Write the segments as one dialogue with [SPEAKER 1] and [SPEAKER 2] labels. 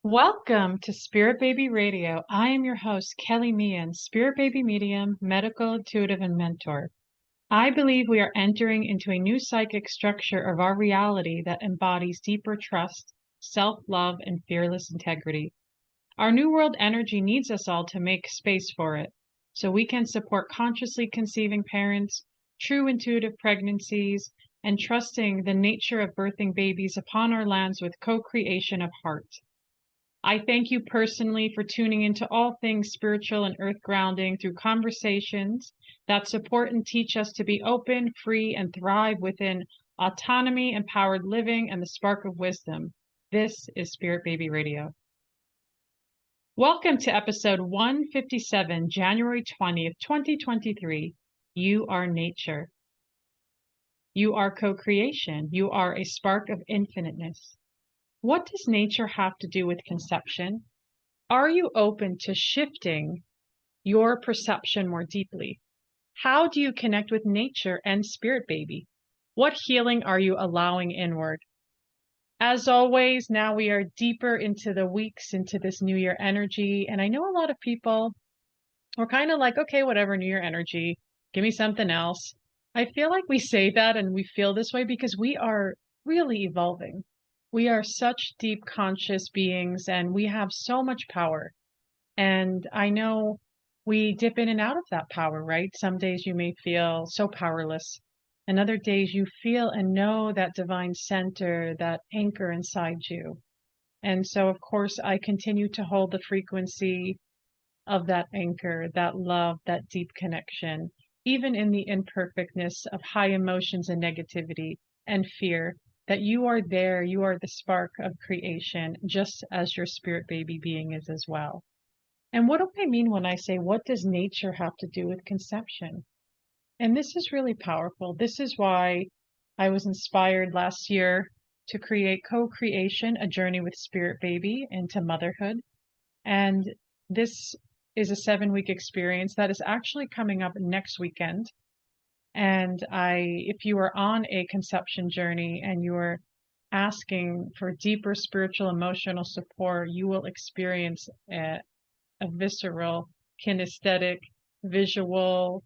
[SPEAKER 1] Welcome to Spirit Baby Radio. I am your host, Kelly Meehan, Spirit Baby Medium, Medical Intuitive, and Mentor. I believe we are entering into a new psychic structure of our reality that embodies deeper trust, self-love, and fearless integrity. Our New World energy needs us all to make space for it, so we can support consciously conceiving parents, true intuitive pregnancies, and trusting the nature of birthing babies upon our lands with co-creation of heart. I thank you personally for tuning into all things spiritual and earth grounding through conversations that support and teach us to be open, free, and thrive within autonomy, empowered living, and the spark of wisdom. This is Spirit Baby Radio. Welcome to episode 157, January 20th, 2023. You are nature. You are co-creation. You are a spark of infiniteness. What does nature have to do with conception? Are you open to shifting your perception more deeply? How do you connect with nature and Spirit Baby? What healing are you allowing inward? As always, now we are deeper into the weeks, into this New Year energy. And I know a lot of people are kind of like, okay, whatever, New Year energy, give me something else. I feel like we say that and we feel this way because we are really evolving. We are such deep conscious beings and we have so much power. And I know we dip in and out of that power, right? Some days you may feel so powerless, and other days you feel and know that divine center, that anchor inside you. And so, of course, I continue to hold the frequency of that anchor, that love, that deep connection, even in the imperfectness of high emotions and negativity and fear, that you are there, you are the spark of creation, just as your spirit baby being is as well. And what do I mean when I say, what does nature have to do with conception? And this is really powerful. This is why I was inspired last year to create Co-Creation, a journey with Spirit Baby into motherhood. And this is a 7-week experience that is actually coming up next weekend. And if you are on a conception journey and you are asking for deeper spiritual, emotional support, you will experience a visceral, kinesthetic, visual,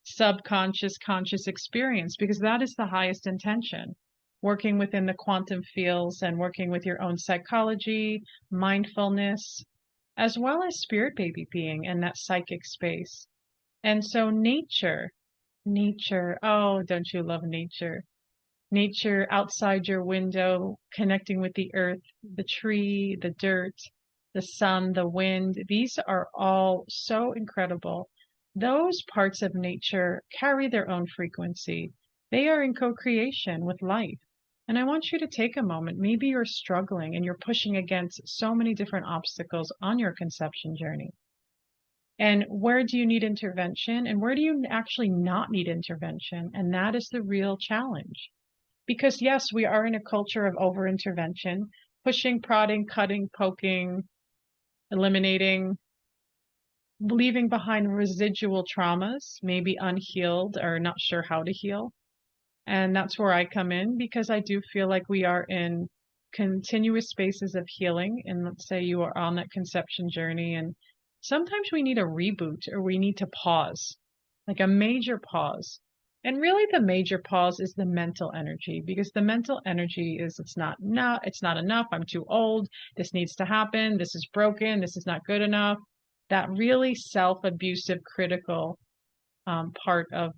[SPEAKER 1] subconscious, conscious experience, because that is the highest intention. Working within the quantum fields and working with your own psychology, mindfulness, as well as spirit baby being and that psychic space. And so nature, oh, don't you love nature? Nature outside your window, connecting with the earth, the tree, the dirt, the sun, the wind. These are all so incredible. Those parts of nature carry their own frequency. They are in co-creation with life. And I want you to take a moment. Maybe you're struggling and you're pushing against so many different obstacles on your conception journey. And where do you need intervention? And where do you actually not need intervention? And that is the real challenge. Because yes, we are in a culture of over intervention, pushing, prodding, cutting, poking, eliminating, leaving behind residual traumas, maybe unhealed or not sure how to heal. And that's where I come in because I do feel like we are in continuous spaces of healing. And let's say you are on that conception journey, and sometimes we need a reboot or we need to pause, like a major pause. And really the major pause is the mental energy, because the mental energy is it's not enough, I'm too old, this needs to happen, this is broken, this is not good enough. That really self-abusive, critical part of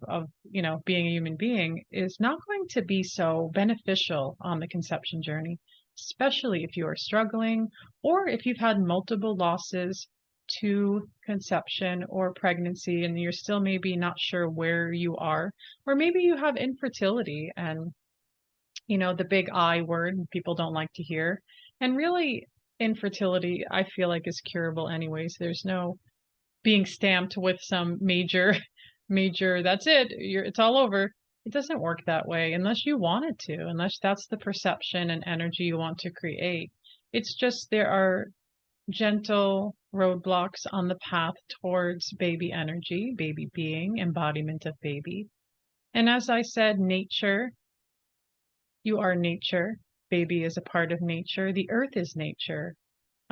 [SPEAKER 1] being a human being is not going to be so beneficial on the conception journey, especially if you are struggling or if you've had multiple losses to conception or pregnancy and you're still maybe not sure where you are, or maybe you have infertility and the big I word people don't like to hear. And really infertility I feel like is curable anyways. There's no being stamped with some major that's it's all over. It doesn't work that way unless you want it to, unless that's the perception and energy you want to create. It's just there are gentle roadblocks on the path towards baby energy, baby being, embodiment of baby. And as I said, nature, you are nature. Baby is a part of nature. The earth is nature.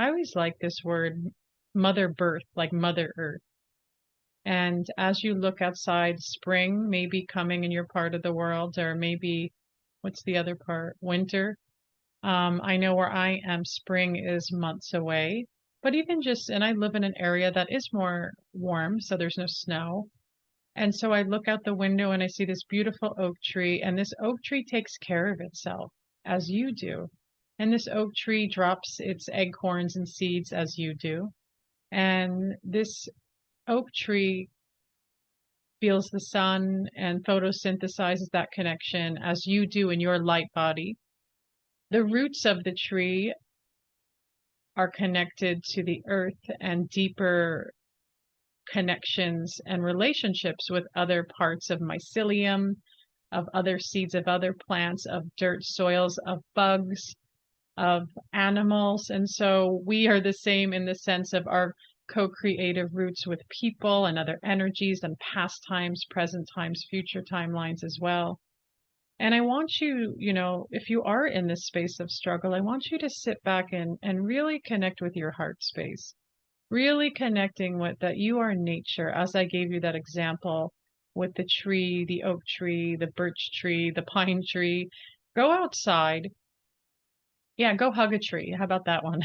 [SPEAKER 1] I always like this word, mother birth, like Mother Earth. And as you look outside, spring may be coming in your part of the world, or maybe what's the other part? Winter. I know where I am, spring is months away, but even just, and I live in an area that is more warm, so there's no snow. And so I look out the window and I see this beautiful oak tree, and this oak tree takes care of itself as you do. And this oak tree drops its acorns and seeds as you do. And this oak tree feels the sun and photosynthesizes that connection as you do in your light body. The roots of the tree are connected to the earth and deeper connections and relationships with other parts of mycelium, of other seeds of other plants, of dirt soils, of bugs, of animals. And so we are the same in the sense of our co-creative roots with people and other energies and past times, present times, future timelines as well. And I want you, if you are in this space of struggle, I want you to sit back and really connect with your heart space, really connecting with that you are nature, as I gave you that example with the tree, the oak tree, the birch tree, the pine tree. Go outside. Yeah, go hug a tree. How about that one?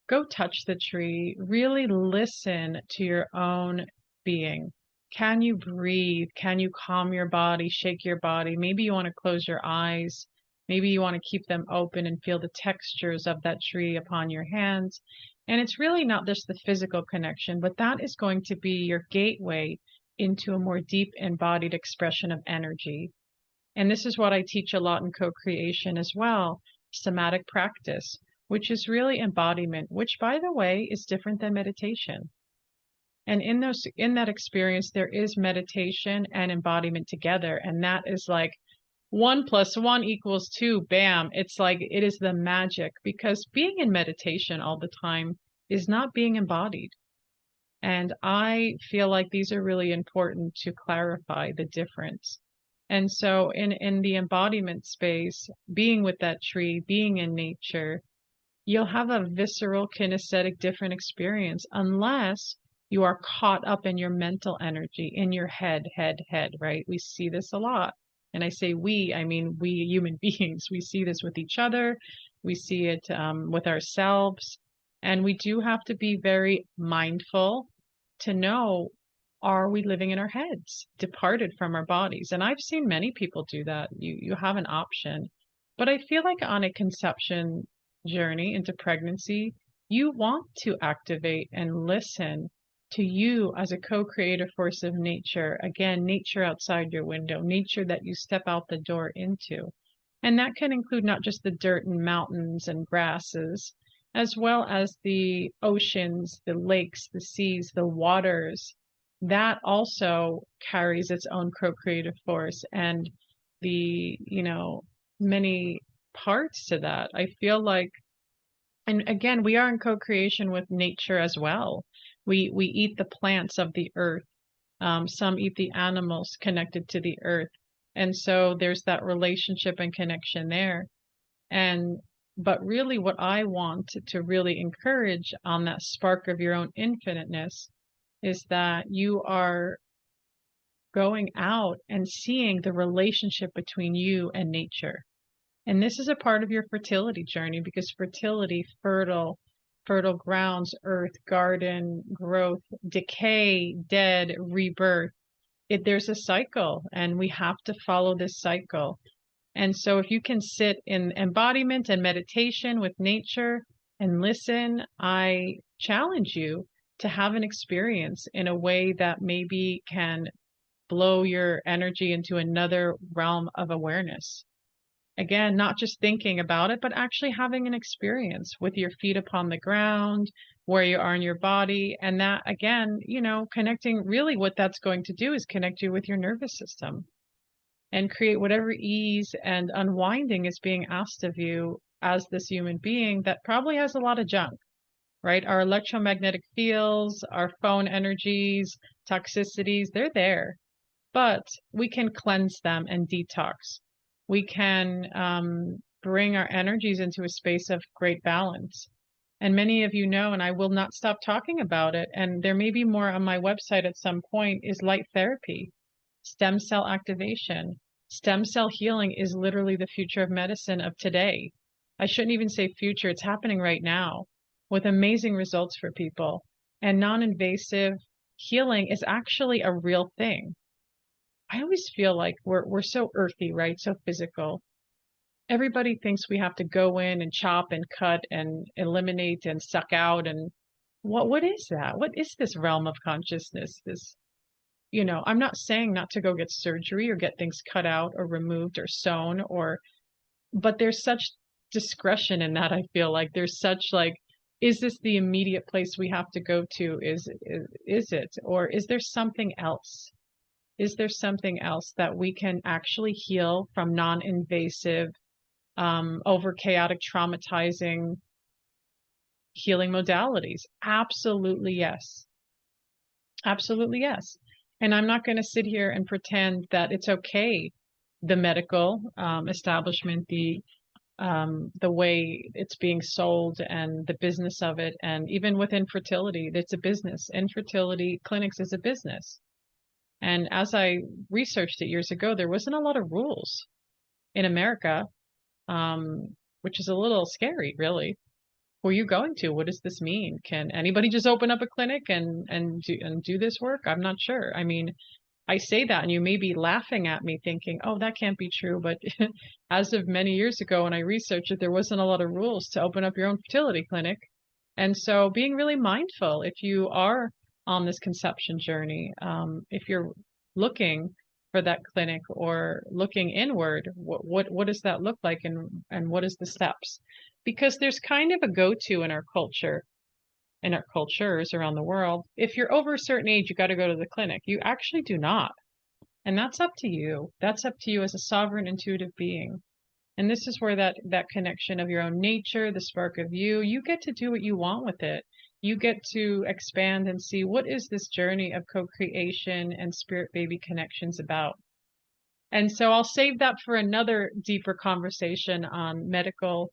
[SPEAKER 1] Go touch the tree. Really listen to your own being. Can you breathe? Can you calm your body, shake your body? Maybe you want to close your eyes. Maybe you want to keep them open and feel the textures of that tree upon your hands. And it's really not just the physical connection, but that is going to be your gateway into a more deep embodied expression of energy. And this is what I teach a lot in co-creation as well, somatic practice, which is really embodiment, which by the way is different than meditation. And in that experience, there is meditation and embodiment together. And that is like 1 + 1 = 2, bam. It's like it is the magic, because being in meditation all the time is not being embodied. And I feel like these are really important to clarify the difference. And so in the embodiment space, being with that tree, being in nature, you'll have a visceral, kinesthetic, different experience unless you are caught up in your mental energy, in your head, right? We see this a lot. And I say we, I mean we human beings. We see this with each other. We see it with ourselves. And we do have to be very mindful to know, are we living in our heads, departed from our bodies? And I've seen many people do that. You have an option. But I feel like on a conception journey into pregnancy, you want to activate and listen to you as a co-creative force of nature. Again, nature outside your window, nature that you step out the door into. And that can include not just the dirt and mountains and grasses, as well as the oceans, the lakes, the seas, the waters. That also carries its own co-creative force, and the, many parts to that. I feel like, and again, we are in co-creation with nature as well. We eat the plants of the earth. Some eat the animals connected to the earth. And so there's that relationship and connection there. And but really what I want to really encourage on that spark of your own infiniteness is that you are going out and seeing the relationship between you and nature. And this is a part of your fertility journey, because fertility, fertile grounds, earth, garden, growth, decay, dead, rebirth. There's a cycle, and we have to follow this cycle. And so if you can sit in embodiment and meditation with nature and listen, I challenge you to have an experience in a way that maybe can blow your energy into another realm of awareness. Again, not just thinking about it, but actually having an experience with your feet upon the ground, where you are in your body. And that, again, connecting, really what that's going to do is connect you with your nervous system and create whatever ease and unwinding is being asked of you as this human being that probably has a lot of junk, right? Our electromagnetic fields, our phone energies, toxicities, they're there, but we can cleanse them and detox. We can bring our energies into a space of great balance. And many of you know, and I will not stop talking about it, and there may be more on my website at some point, is light therapy, stem cell activation. Stem cell healing is literally the future of medicine of today. I shouldn't even say future, it's happening right now with amazing results for people. And non-invasive healing is actually a real thing. I always feel like we're so earthy, right? So physical. Everybody thinks we have to go in and chop and cut and eliminate and suck out, and what is that? What is this realm of consciousness? This, I'm not saying not to go get surgery or get things cut out or removed or sewn, but there's such discretion in that. I feel like there's such like, is this the immediate place we have to go to? Is it, or is there something else? Is there something else that we can actually heal from non-invasive, over chaotic, traumatizing healing modalities? Absolutely yes. Absolutely yes. And I'm not going to sit here and pretend that it's okay. The medical establishment, the way it's being sold and the business of it, and even with infertility, it's a business. Infertility clinics is a business. And as I researched it years ago, there wasn't a lot of rules in America, which is a little scary, really. Who are you going to? What does this mean? Can anybody just open up a clinic and do this work? I'm not sure. I mean, I say that and you may be laughing at me thinking, oh, that can't be true. But as of many years ago, when I researched it, there wasn't a lot of rules to open up your own fertility clinic. And so being really mindful if you are on this conception journey, if you're looking for that clinic or looking inward, what does that look like, and what is the steps? Because there's kind of a go-to in our culture, in our cultures around the world. If you're over a certain age, you got to go to the clinic. You actually do not. And that's up to you. That's up to you as a sovereign intuitive being. And this is where that connection of your own nature, the spark of you get to do what you want with it. You get to expand and see, what is this journey of co-creation and spirit baby connections about? And so I'll save that for another deeper conversation on medical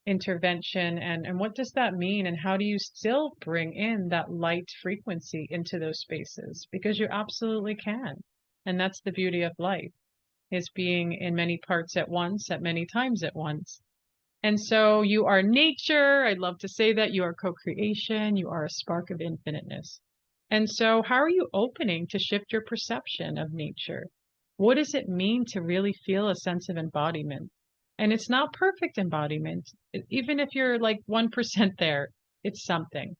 [SPEAKER 1] intervention, and what does that mean, and how do you still bring in that light frequency into those spaces, because you absolutely can. And that's the beauty of life, is being in many parts at once, at many times at once. And so you are nature. I'd love to say that you are co-creation, you are a spark of infiniteness. And so how are you opening to shift your perception of nature? What does it mean to really feel a sense of embodiment? And it's not perfect embodiment. Even if you're like 1% there, it's something.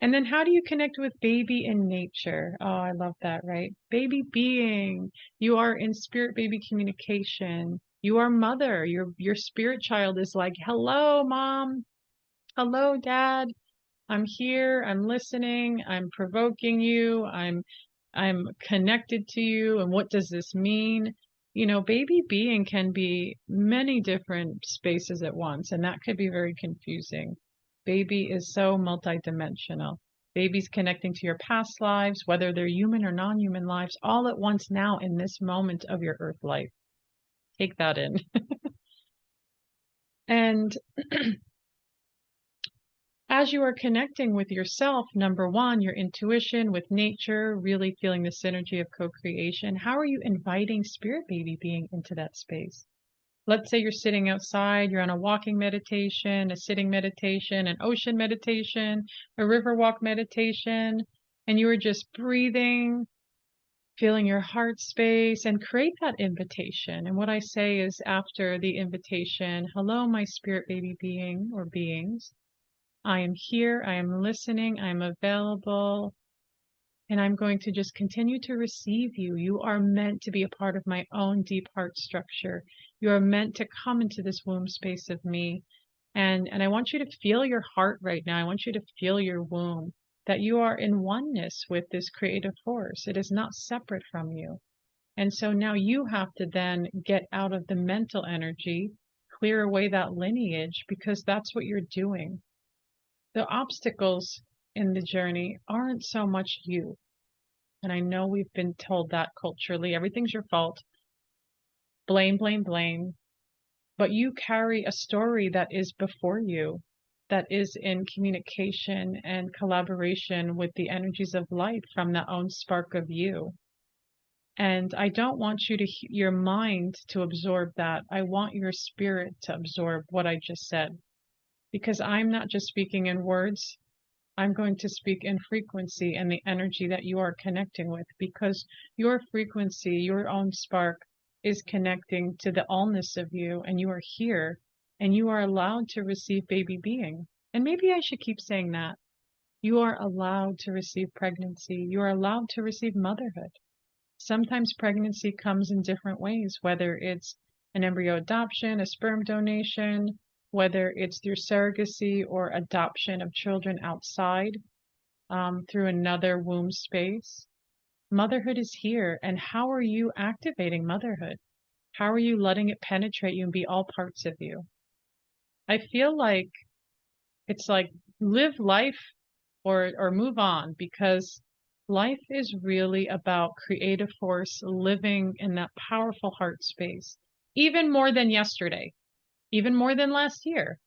[SPEAKER 1] And then how do you connect with baby in nature? Oh, I love that, right? Baby being. You are in spirit baby communication. You are mother. Your spirit child is like, hello, mom. Hello, dad. I'm here. I'm listening. I'm provoking you. I'm connected to you. And what does this mean? Baby being can be many different spaces at once, and that could be very confusing. Baby is so multidimensional. Baby's connecting to your past lives, whether they're human or non-human lives, all at once now in this moment of your earth life. Take that in. And as you are connecting with yourself, number one, your intuition, with nature, really feeling the synergy of co-creation, how are you inviting spirit baby being into that space? Let's say you're sitting outside, you're on a walking meditation, a sitting meditation, an ocean meditation, a river walk meditation, and you are just breathing, feeling your heart space, and create that invitation. And what I say is, after the invitation, hello, my spirit baby being or beings. I am here, I am listening, I am available, and I'm going to just continue to receive you. You are meant to be a part of my own deep heart structure. You are meant to come into this womb space of me. And I want you to feel your heart right now. I want you to feel your womb, that you are in oneness with this creative force. It is not separate from you. And so now you have to then get out of the mental energy, clear away that lineage, because that's what you're doing. The obstacles in the journey aren't so much you. And I know we've been told that culturally, everything's your fault. Blame, blame, blame. But you carry a story that is before you. that is in communication and collaboration with the energies of light from the own spark of you. And I don't want you to your mind to absorb that. I want your spirit to absorb what I just said, because I'm not just speaking in words. I'm going to speak in frequency and the energy that you are connecting with, because your frequency, your own spark, is connecting to the allness of you, and you are here and you are allowed to receive baby being. And maybe I should keep saying that. You are allowed to receive pregnancy. You are allowed to receive motherhood. Sometimes pregnancy comes in different ways, whether it's an embryo adoption, a sperm donation, whether it's through surrogacy or adoption of children outside, through another womb space. Motherhood is here. And how are you activating motherhood? How are you letting it penetrate you and be all parts of you? I feel like it's like live life or move on, because life is really about creative force, living in that powerful heart space, even more than yesterday, even more than last year.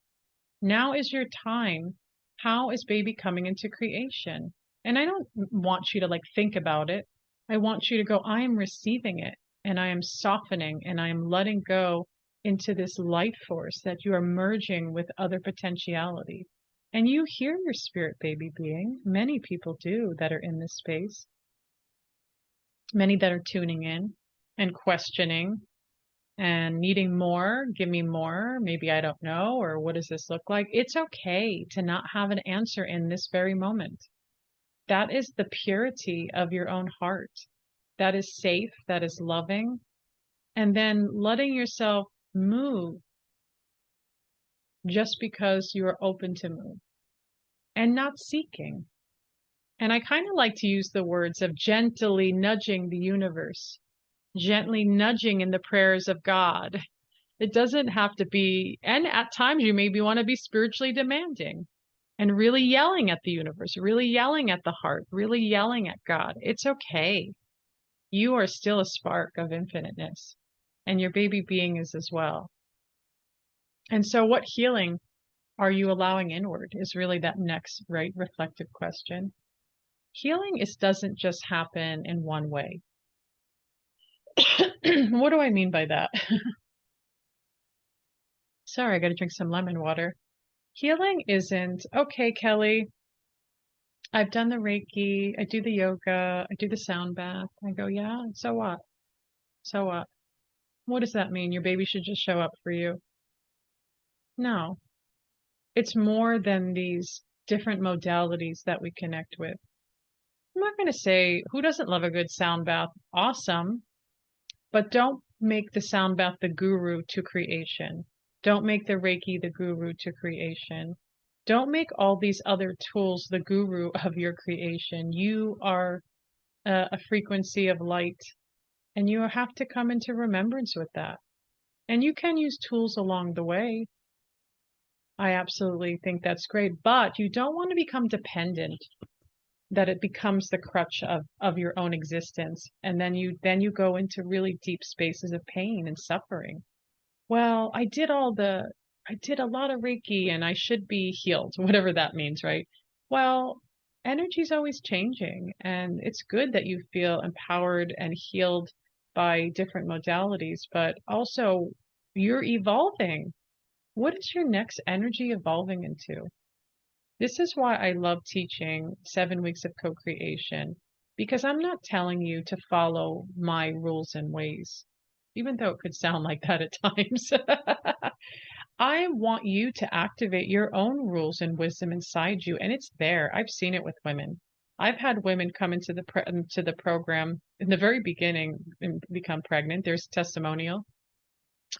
[SPEAKER 1] Now is your time. How is baby coming into creation? And I don't want you to like think about it. I want you to go, I am receiving it and I am softening and I am letting go into this light force that you are merging with other potentiality. And you hear your spirit baby being. Many people do that are in this space. Many that are tuning in and questioning and needing more. Give me more. Maybe I don't know. Or what does this look like? It's okay to not have an answer in this very moment. That is the purity of your own heart. That is safe. That is loving. And then letting yourself move just because you are open to move and not seeking. And I kind of like to use the words of gently nudging the universe, gently nudging in the prayers of God. It doesn't have to be, and at times you maybe want to be spiritually demanding and really yelling at the universe, really yelling at the heart, really yelling at God. It's okay. You are still a spark of infiniteness, and your baby being is as well. And so what healing are you allowing inward is really that next, right, reflective question. Healing doesn't just happen in one way. What do I mean by that? Sorry, I got to drink some lemon water. Healing isn't, okay, Kelly, I've done the Reiki, I do the yoga, I do the sound bath. I go, yeah, so what? So what? What does that mean? Your baby should just show up for you. No, it's more than these different modalities that we connect with. I'm not going to say who doesn't love a good sound bath? Awesome. But don't make the sound bath the guru to creation. Don't make the Reiki the guru to creation. Don't make all these other tools the guru of your creation. You are a frequency of light, and you have to come into remembrance with that. And you can use tools along the way. I absolutely think that's great, but you don't want to become dependent, that it becomes the crutch of your own existence, and then you go into really deep spaces of pain and suffering. Well, I did a lot of Reiki and I should be healed, whatever that means, right? Well, energy's always changing, and it's good that you feel empowered and healed by different modalities, but also you're evolving. What is your next energy evolving into? This is why I love teaching 7 weeks of co-creation, because I'm not telling you to follow my rules and ways, even though it could sound like that at times. I want you to activate your own rules and wisdom inside you, and it's there. I've seen it with women. I've had women come into the program in the very beginning and become pregnant. There's testimonial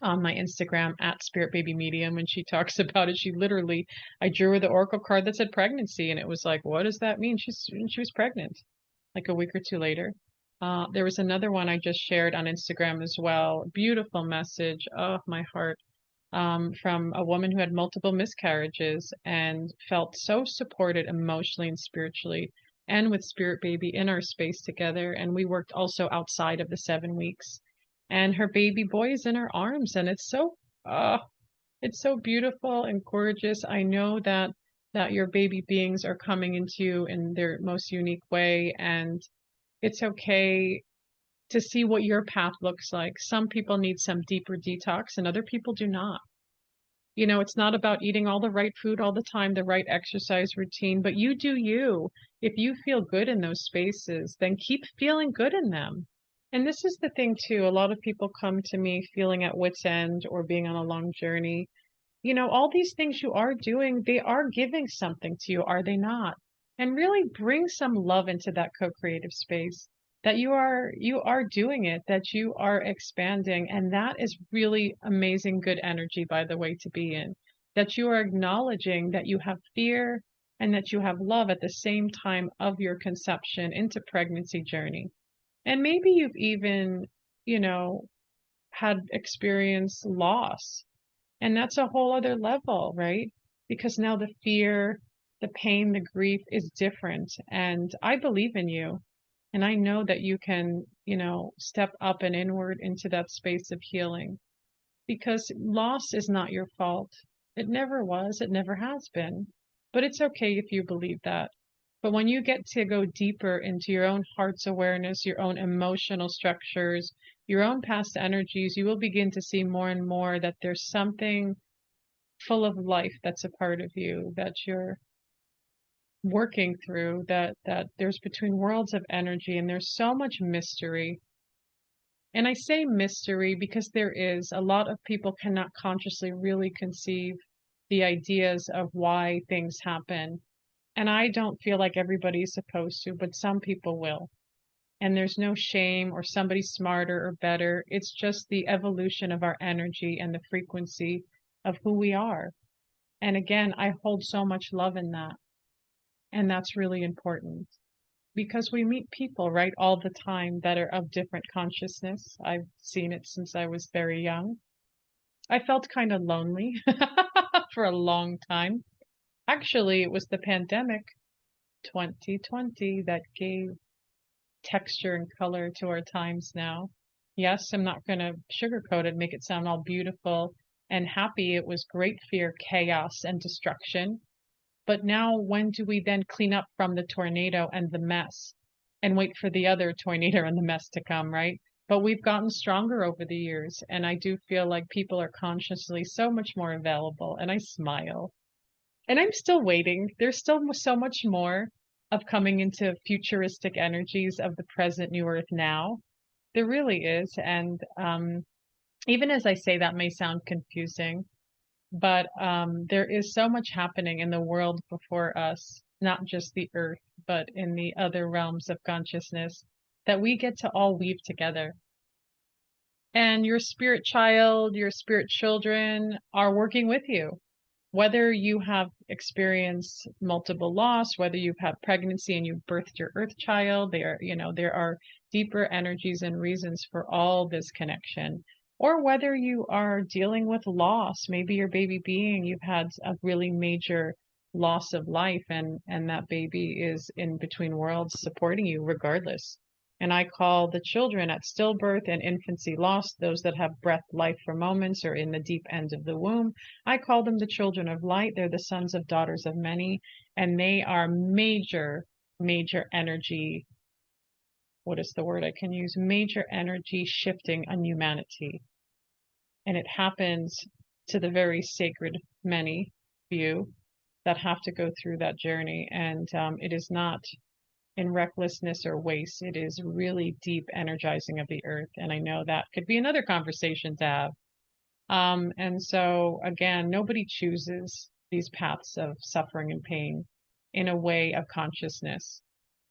[SPEAKER 1] on my Instagram at Spirit Baby Medium, and she talks about it. She literally, I drew her the oracle card that said pregnancy, and it was like, what does that mean? She was pregnant like a week or two later. There was another one I just shared on Instagram as well. Beautiful message. Oh, my heart. From a woman who had multiple miscarriages and felt so supported emotionally and spiritually, and with Spirit Baby in our space together. And we worked also outside of the 7 weeks. And her baby boy is in her arms, and it's so, It's so beautiful and gorgeous. I know that your baby beings are coming into you in their most unique way, and it's okay to see what your path looks like. Some people need some deeper detox and other people do not. You know, it's not about eating all the right food all the time, the right exercise routine, but you do you. If you feel good in those spaces, then keep feeling good in them. And this is the thing too. A lot of people come to me feeling at wit's end or being on a long journey. You know, all these things you are doing, they are giving something to you, are they not? And really bring some love into that co-creative space that you are doing it, that you are expanding. And that is really amazing, good energy, by the way, to be in. That you are acknowledging that you have fear and that you have love at the same time of your conception into pregnancy journey. And maybe you've even, you know, had experienced loss, and that's a whole other level, right? Because now the fear, the pain, the grief is different. And I believe in you. And I know that you can, you know, step up and inward into that space of healing because loss is not your fault. It never was. It never has been. But it's okay if you believe that. But when you get to go deeper into your own heart's awareness, your own emotional structures, your own past energies, you will begin to see more and more that there's something full of life that's a part of you that you're working through, that there's between worlds of energy and there's so much mystery. And I say mystery because there is a lot of people cannot consciously really conceive the ideas of why things happen. And I don't feel like everybody's supposed to, but some people will. And there's no shame or somebody smarter or better. It's just the evolution of our energy and the frequency of who we are. And again, I hold so much love in that. And that's really important because we meet people, right, all the time that are of different consciousness. I've seen it since I was very young. I felt kind of lonely for a long time. Actually, it was the pandemic 2020 that gave texture and color to our times now. Yes, I'm not going to sugarcoat it, make it sound all beautiful and happy. It was great fear, chaos, and destruction. But now, when do we then clean up from the tornado and the mess and wait for the other tornado and the mess to come, right? But we've gotten stronger over the years, and I do feel like people are consciously so much more available, and I smile. And I'm still waiting. There's still so much more of coming into futuristic energies of the present new earth now. There really is. And even as I say that may sound confusing, but there is so much happening in the world before us, not just the earth, but in the other realms of consciousness that we get to all weave together. And your spirit child, your spirit children are working with you. Whether you have experienced multiple loss, whether you've had pregnancy and you've birthed your earth child, there are deeper energies and reasons for all this connection. Or whether you are dealing with loss, maybe your baby being, you've had a really major loss of life and that baby is in between worlds supporting you regardless. And I call the children at stillbirth and infancy lost, those that have breath life for moments or in the deep end of the womb. I call them the children of light. They're the sons of daughters of many, and they are major, major energy. What is the word I can use? Major energy shifting on humanity. And it happens to the very sacred many few that have to go through that journey. And it is not in recklessness or waste. It is really deep energizing of the earth. And I know that could be another conversation to have. And so again, nobody chooses these paths of suffering and pain in a way of consciousness.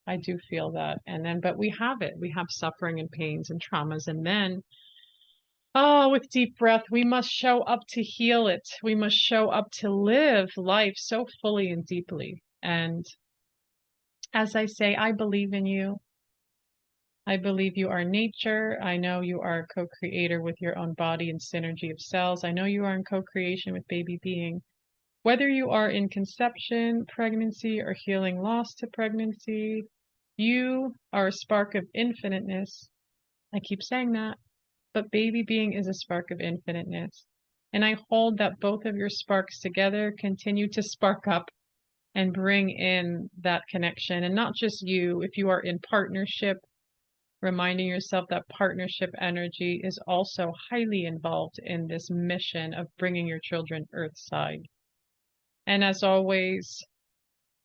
[SPEAKER 1] I do feel that. And then, but we have it. We have suffering and pains and traumas. And then, oh, with deep breath, we must show up to heal it. We must show up to live life so fully and deeply. And as I say, I believe in you. I believe you are nature. I know you are a co-creator with your own body and synergy of cells. I know you are in co-creation with baby being. Whether you are in conception, pregnancy, or healing loss to pregnancy, you are a spark of infiniteness. I keep saying that, but baby being is a spark of infiniteness. And I hold that both of your sparks together continue to spark up and bring in that connection. And not just you, if you are in partnership, reminding yourself that partnership energy is also highly involved in this mission of bringing your children earthside. And as always,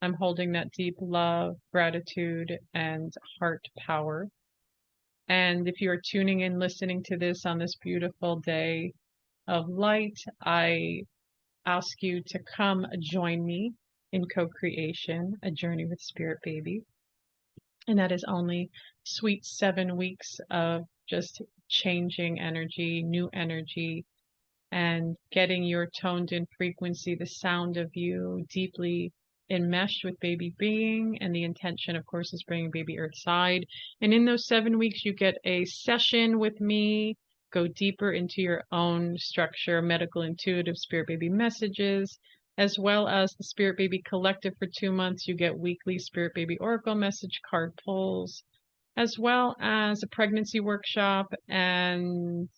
[SPEAKER 1] I'm holding that deep love, gratitude, and heart power. And if you are tuning in, listening to this on this beautiful day of light, I ask you to come join me in co-creation, a journey with Spirit Baby. And that is only sweet 7 weeks of just changing energy, new energy, and getting your toned in frequency, the sound of you deeply enmeshed with baby being. And the intention, of course, is bringing baby earthside. And in those 7 weeks, you get a session with me, go deeper into your own structure, medical, intuitive, spirit baby messages, as well as the Spirit Baby Collective for 2 months. You get weekly Spirit Baby Oracle message card pulls, as well as a pregnancy workshop. And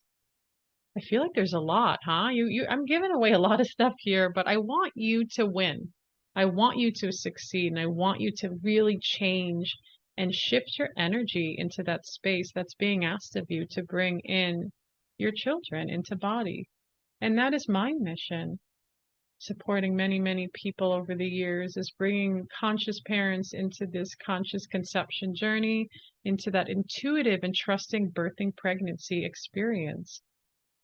[SPEAKER 1] I feel like there's a lot, huh? I'm giving away a lot of stuff here, but I want you to win. I want you to succeed, and I want you to really change and shift your energy into that space that's being asked of you to bring in your children into body. And that is my mission, supporting many, many people over the years, is bringing conscious parents into this conscious conception journey, into that intuitive and trusting birthing pregnancy experience.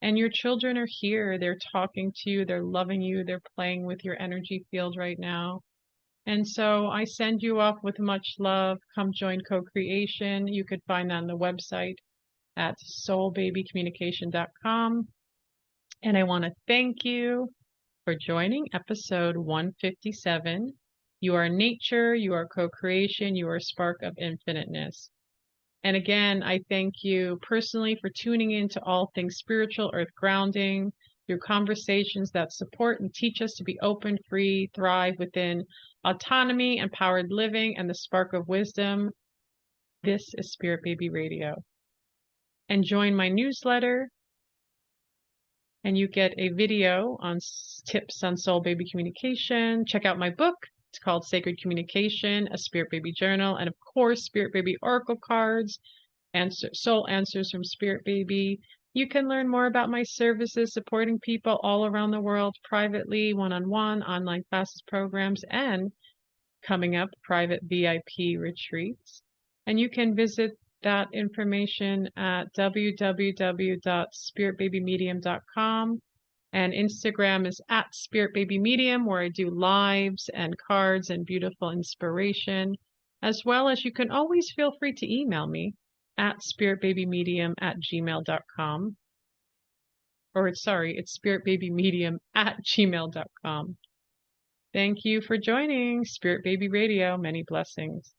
[SPEAKER 1] And your children are here. They're talking to you. They're loving you. They're playing with your energy field right now. And so I send you off with much love. Come join co-creation. You could find that on the website at soulbabycommunication.com. And I want to thank you for joining episode 157. You are nature. You are co-creation. You are a spark of infiniteness. And again, I thank you personally for tuning in to all things spiritual, earth grounding, through conversations that support and teach us to be open, free, thrive within autonomy, empowered living, and the spark of wisdom. This is Spirit Baby Radio. And join my newsletter, and you get a video on tips on soul baby communication. Check out my book. It's called Sacred Communication, a Spirit Baby Journal, and of course, Spirit Baby Oracle cards. Soul Answers from Spirit Baby. You can learn more about my services supporting people all around the world privately, one-on-one, online classes, programs, and coming up, private VIP retreats. And you can visit that information at www.spiritbabymedium.com. And Instagram is at Spirit Baby Medium, where I do lives and cards and beautiful inspiration, as well as you can always feel free to email me at spiritbabymedium@gmail.com. Or it's spiritbabymedium@gmail.com. Thank you for joining Spirit Baby Radio. Many blessings.